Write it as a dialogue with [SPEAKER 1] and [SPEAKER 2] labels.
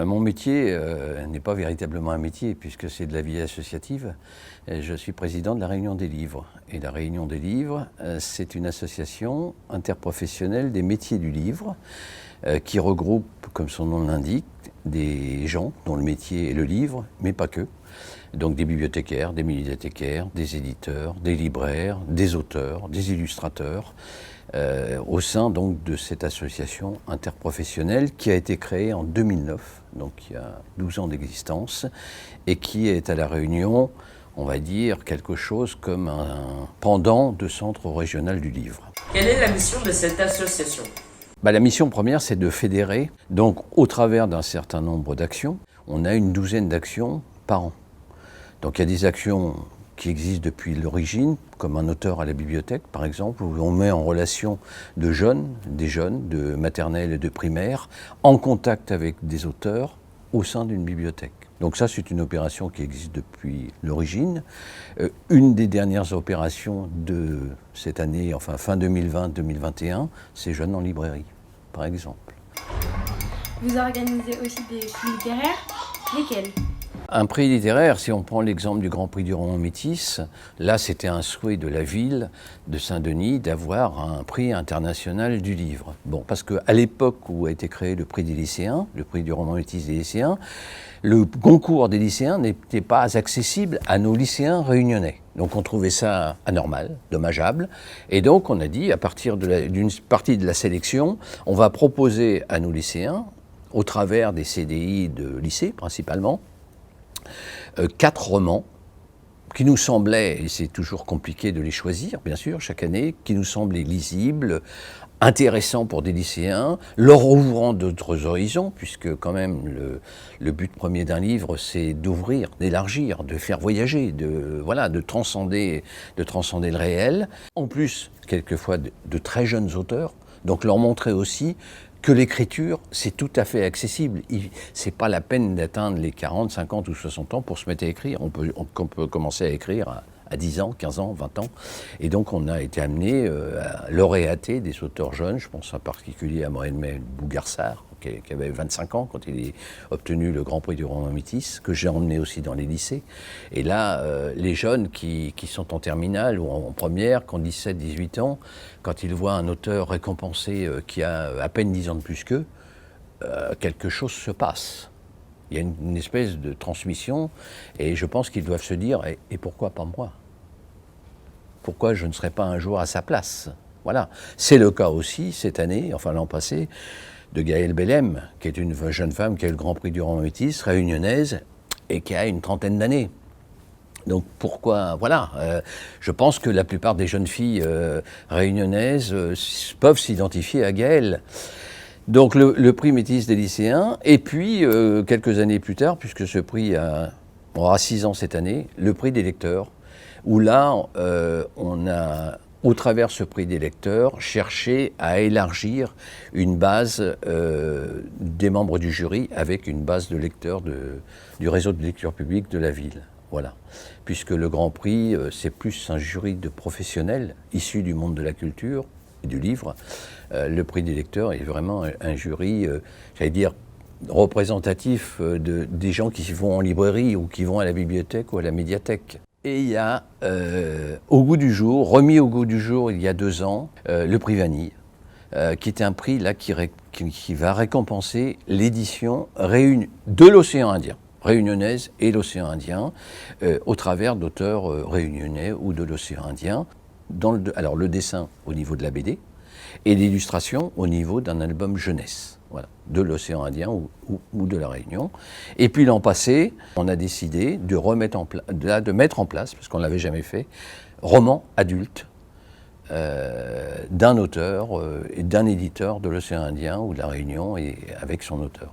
[SPEAKER 1] Mon métier n'est pas véritablement un métier puisque c'est de la vie associative. Je suis président de la Réunion des livres. Et la Réunion des livres, c'est une association interprofessionnelle des métiers du livre qui regroupe, comme son nom l'indique, des gens dont le métier est le livre, mais pas que. Donc des bibliothécaires, des médiathécaires, des éditeurs, des libraires, des auteurs, des illustrateurs, au sein donc de cette association interprofessionnelle qui a été créée en 2009, donc il y a 12 ans d'existence, et qui est à La Réunion, on va dire, quelque chose comme un pendant de Centre régional du livre.
[SPEAKER 2] Quelle est la mission de cette association ?
[SPEAKER 1] La mission première, c'est de fédérer, donc au travers d'un certain nombre d'actions, on a une douzaine d'actions par an. Donc il y a des actions qui existent depuis l'origine, comme un auteur à la bibliothèque par exemple, où on met en relation des jeunes de maternelle et de primaire, en contact avec des auteurs au sein d'une bibliothèque. Donc ça, c'est une opération qui existe depuis l'origine. Une des dernières opérations de cette année, enfin fin 2020-2021, c'est Jeunes en librairie, par exemple.
[SPEAKER 3] Vous organisez aussi des prix littéraires, lesquels ?
[SPEAKER 1] Un prix littéraire, si on prend l'exemple du Grand Prix du roman métis, là c'était un souhait de la ville de Saint-Denis d'avoir un prix international du livre. Bon, parce qu'à l'époque où a été créé le prix des lycéens, le prix du roman métis des lycéens, le concours des lycéens n'était pas accessible à nos lycéens réunionnais. Donc on trouvait ça anormal, dommageable, et donc on a dit, à partir d'une partie de la sélection, on va proposer à nos lycéens, au travers des CDI de lycée principalement, 4 romans qui nous semblaient, et c'est toujours compliqué de les choisir, bien sûr, chaque année, qui nous semblaient lisibles, intéressants pour des lycéens, leur ouvrant d'autres horizons, puisque quand même le but premier d'un livre, c'est d'ouvrir, d'élargir, de faire voyager, de transcender le réel. En plus, quelquefois, de très jeunes auteurs, donc leur montrer aussi que l'écriture, c'est tout à fait accessible. C'est pas la peine d'atteindre les 40, 50 ou 60 ans pour se mettre à écrire. On peut commencer à écrire à 10 ans, 15 ans, 20 ans. Et donc on a été amené à lauréater des auteurs jeunes. Je pense en particulier à Mohamed Bougarsar, qui avait 25 ans quand il a obtenu le Grand Prix du roman métis, que j'ai emmené aussi dans les lycées. Et là, les jeunes qui sont en terminale ou en première, qui ont 17, 18 ans, quand ils voient un auteur récompensé qui a à peine 10 ans de plus qu'eux, quelque chose se passe. Il y a une espèce de transmission et je pense qu'ils doivent se dire « et pourquoi pas moi ? Pourquoi je ne serai pas un jour à sa place ?» Voilà. C'est le cas aussi cette année, enfin l'an passé, de Gaëlle Bellem, qui est une jeune femme qui a eu le Grand Prix du roman métis, réunionnaise, et qui a une trentaine d'années. Donc pourquoi, voilà, je pense que la plupart des jeunes filles réunionnaises peuvent s'identifier à Gaëlle. Donc le prix métis des lycéens, et puis quelques années plus tard, puisque ce prix aura 6 ans cette année, le prix des lecteurs, où là on a, au travers de ce prix des lecteurs, cherché à élargir une base des membres du jury avec une base de lecteurs du réseau de lecture publique de la ville. Voilà. Puisque le Grand Prix, c'est plus un jury de professionnels issus du monde de la culture et du livre. Le prix des lecteurs est vraiment un jury, j'allais dire, représentatif des gens qui vont en librairie ou qui vont à la bibliothèque ou à la médiathèque. Et il y a, au goût du jour, remis au goût du jour il y a 2 ans, le prix Vanille, qui est un prix là, qui va récompenser l'édition de l'Océan Indien, réunionnaise et l'Océan Indien, au travers d'auteurs réunionnais ou de l'Océan Indien. Alors le dessin au niveau de la BD et l'illustration au niveau d'un album jeunesse, voilà, de l'Océan Indien ou de la Réunion. Et puis l'an passé, on a décidé de mettre en place, parce qu'on ne l'avait jamais fait, roman adulte d'un auteur et d'un éditeur de l'Océan Indien ou de la Réunion et avec son auteur.